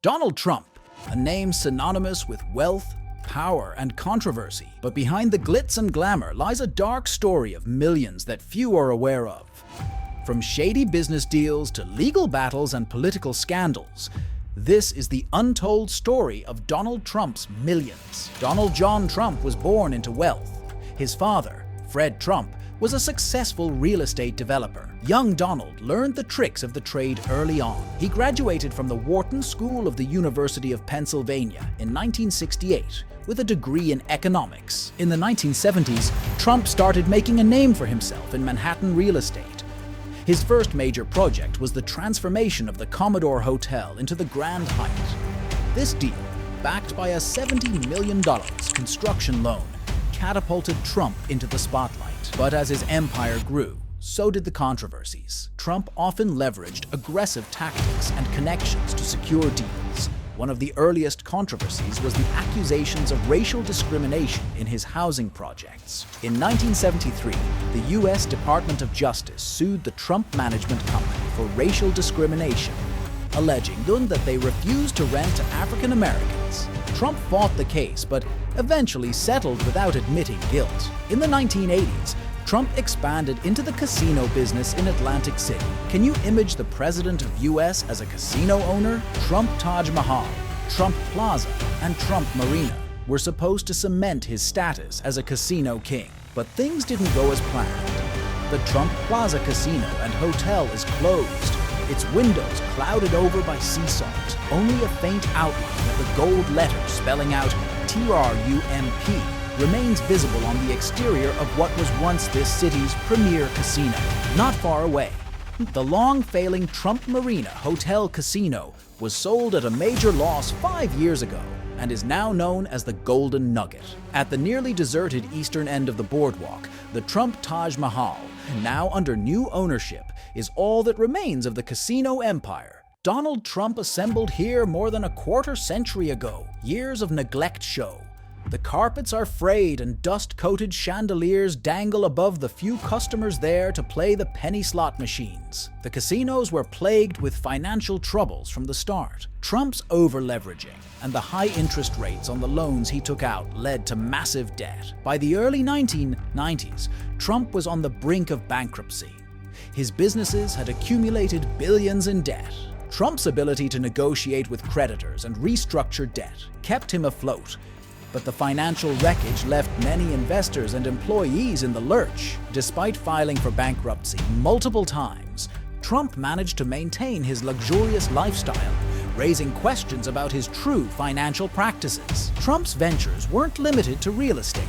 Donald Trump, a name synonymous with wealth, power, and controversy. But behind the glitz and glamour lies a dark story of millions that few are aware of. From shady business deals to legal battles and political scandals, this is the untold story of Donald Trump's millions. Donald John Trump was born into wealth. His father, Fred Trump, was a successful real estate developer. Young Donald learned the tricks of the trade early on. He graduated from the Wharton School of the University of Pennsylvania in 1968 with a degree in economics. In the 1970s, Trump started making a name for himself in Manhattan real estate. His first major project was the transformation of the Commodore Hotel into the Grand Hyatt. This deal, backed by a $70 million construction loan, catapulted Trump into the spotlight. But as his empire grew, so did the controversies. Trump often leveraged aggressive tactics and connections to secure deals. One of the earliest controversies was the accusations of racial discrimination in his housing projects. In 1973, the U.S. Department of Justice sued the Trump Management Company for racial discrimination, alleging that they refused to rent to African Americans. Trump fought the case, but eventually settled without admitting guilt. In the 1980s, Trump expanded into the casino business in Atlantic City. Can you image the president of US as a casino owner? Trump Taj Mahal, Trump Plaza, and Trump Marina were supposed to cement his status as a casino king. But things didn't go as planned. The Trump Plaza Casino and Hotel is closed, its windows clouded over by sea salt. Only a faint outline of the gold letters spelling out TRUMP remains visible on the exterior of what was once this city's premier casino. Not far away, the long-failing Trump Marina Hotel Casino was sold at a major loss 5 years ago and is now known as the Golden Nugget. At the nearly deserted eastern end of the boardwalk, the Trump Taj Mahal, now under new ownership, is all that remains of the casino empire. Donald Trump assembled here more than a quarter century ago. Years of neglect show. The carpets are frayed and dust-coated chandeliers dangle above the few customers there to play the penny slot machines. The casinos were plagued with financial troubles from the start. Trump's over-leveraging and the high interest rates on the loans he took out led to massive debt. By the early 1990s, Trump was on the brink of bankruptcy. His businesses had accumulated billions in debt. Trump's ability to negotiate with creditors and restructure debt kept him afloat, but the financial wreckage left many investors and employees in the lurch. Despite filing for bankruptcy multiple times, Trump managed to maintain his luxurious lifestyle, raising questions about his true financial practices. Trump's ventures weren't limited to real estate.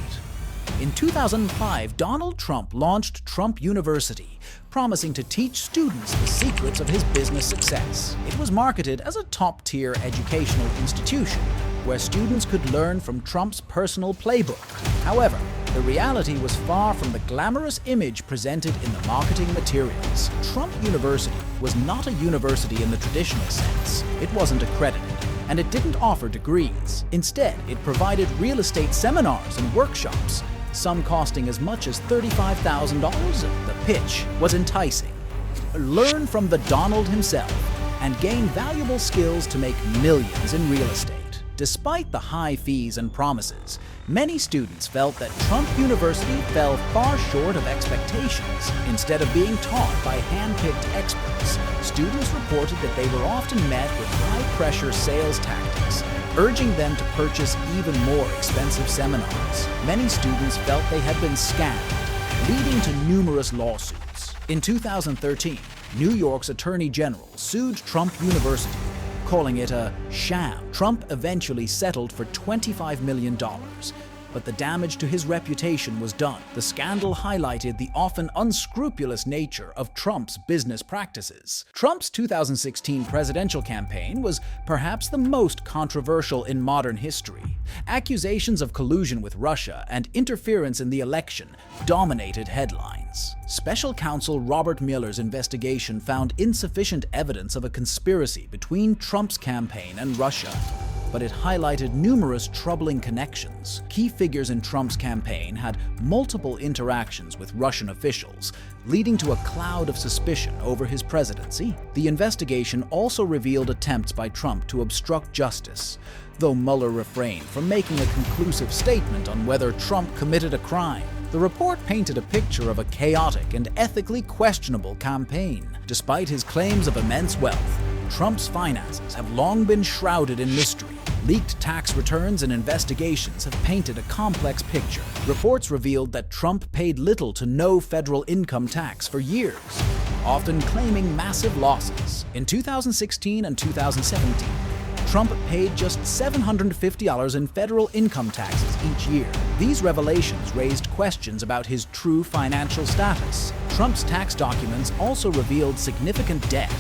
In 2005, Donald Trump launched Trump University, promising to teach students the secrets of his business success. It was marketed as a top-tier educational institution where students could learn from Trump's personal playbook. However, the reality was far from the glamorous image presented in the marketing materials. Trump University was not a university in the traditional sense. It wasn't accredited, and it didn't offer degrees. Instead, it provided real estate seminars and workshops, some costing as much as $35,000. The pitch was enticing. Learn from the Donald himself and gain valuable skills to make millions in real estate. Despite the high fees and promises, many students felt that Trump University fell far short of expectations. Instead of being taught by hand-picked experts, students reported that they were often met with high-pressure sales tactics, urging them to purchase even more expensive seminars. Many students felt they had been scammed, leading to numerous lawsuits. In 2013, New York's Attorney General sued Trump University, calling it a sham. Trump eventually settled for $25 million, but the damage to his reputation was done. The scandal highlighted the often unscrupulous nature of Trump's business practices. Trump's 2016 presidential campaign was perhaps the most controversial in modern history. Accusations of collusion with Russia and interference in the election dominated headlines. Special counsel Robert Mueller's investigation found insufficient evidence of a conspiracy between Trump's campaign and Russia. but it highlighted numerous troubling connections. Key figures in Trump's campaign had multiple interactions with Russian officials, leading to a cloud of suspicion over his presidency. The investigation also revealed attempts by Trump to obstruct justice, though Mueller refrained from making a conclusive statement on whether Trump committed a crime. The report painted a picture of a chaotic and ethically questionable campaign. Despite his claims of immense wealth, Trump's finances have long been shrouded in mystery. Leaked tax returns and investigations have painted a complex picture. Reports revealed that Trump paid little to no federal income tax for years, often claiming massive losses. In 2016 and 2017, Trump paid just $750 in federal income taxes each year. These revelations raised questions about his true financial status. Trump's tax documents also revealed significant debt,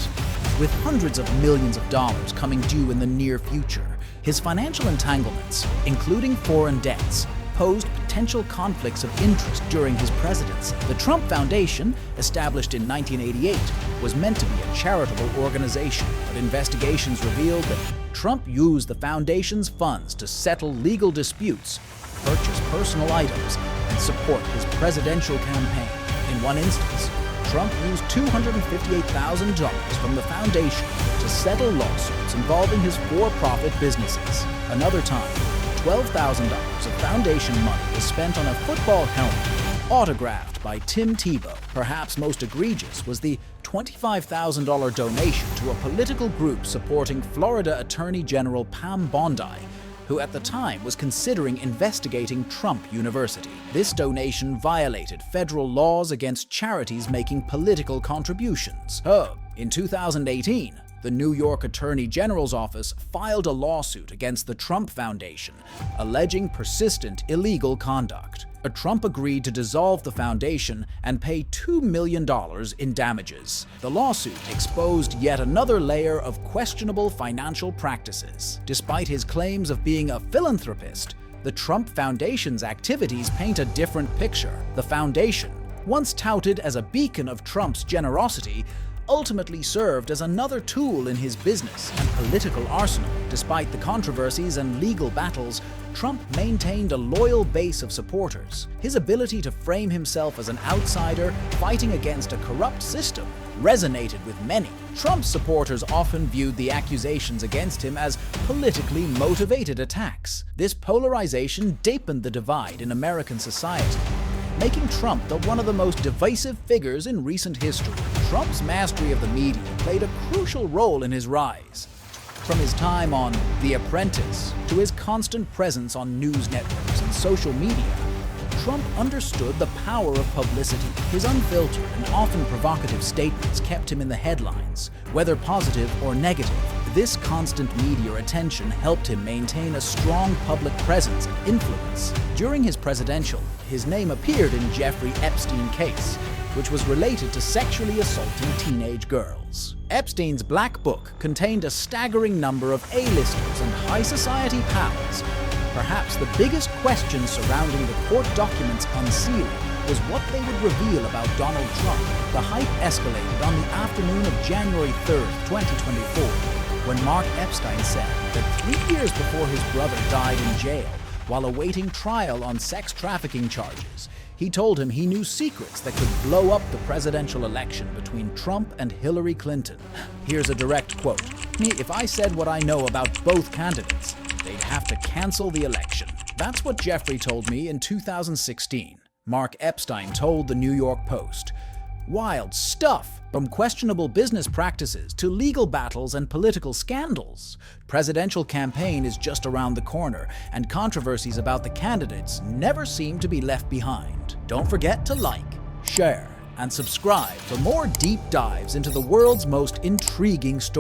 with hundreds of millions of dollars coming due in the near future. His financial entanglements, including foreign debts, posed potential conflicts of interest during his presidency. The Trump Foundation, established in 1988, was meant to be a charitable organization, but investigations revealed that Trump used the foundation's funds to settle legal disputes, purchase personal items, and support his presidential campaign. In one instance, Trump used $258,000 from the foundation to settle lawsuits involving his for-profit businesses. Another time, $12,000 of foundation money was spent on a football helmet autographed by Tim Tebow. Perhaps most egregious was the $25,000 donation to a political group supporting Florida Attorney General Pam Bondi, who at the time was considering investigating Trump University. This donation violated federal laws against charities making political contributions. In 2018, the New York Attorney General's office filed a lawsuit against the Trump Foundation, alleging persistent illegal conduct. Trump agreed to dissolve the foundation and pay $2 million in damages. The lawsuit exposed yet another layer of questionable financial practices. Despite his claims of being a philanthropist, the Trump Foundation's activities paint a different picture. The foundation, once touted as a beacon of Trump's generosity, ultimately served as another tool in his business and political arsenal. Despite the controversies and legal battles, Trump maintained a loyal base of supporters. His ability to frame himself as an outsider fighting against a corrupt system resonated with many. Trump's supporters often viewed the accusations against him as politically motivated attacks. This polarization deepened the divide in American society, making Trump one of the most divisive figures in recent history. Trump's mastery of the media played a crucial role in his rise. From his time on The Apprentice to his constant presence on news networks and social media, Trump understood the power of publicity. His unfiltered and often provocative statements kept him in the headlines, whether positive or negative. This constant media attention helped him maintain a strong public presence and influence. During his presidency, his name appeared in Jeffrey Epstein case, which was related to sexually assaulting teenage girls. Epstein's Black Book contained a staggering number of A-listers and high society pals. Perhaps the biggest question surrounding the court documents unsealing was what they would reveal about Donald Trump. The hype escalated on the afternoon of January 3rd, 2024, when Mark Epstein said that 3 years before his brother died in jail while awaiting trial on sex trafficking charges, he told him he knew secrets that could blow up the presidential election between Trump and Hillary Clinton. Here's a direct quote. "If I said what I know about both candidates, they'd have to cancel the election." That's what Jeffrey told me in 2016. Mark Epstein told the New York Post. Wild stuff! From questionable business practices to legal battles and political scandals. Presidential campaign is just around the corner, and controversies about the candidates never seem to be left behind. Don't forget to like, share, and subscribe for more deep dives into the world's most intriguing stories.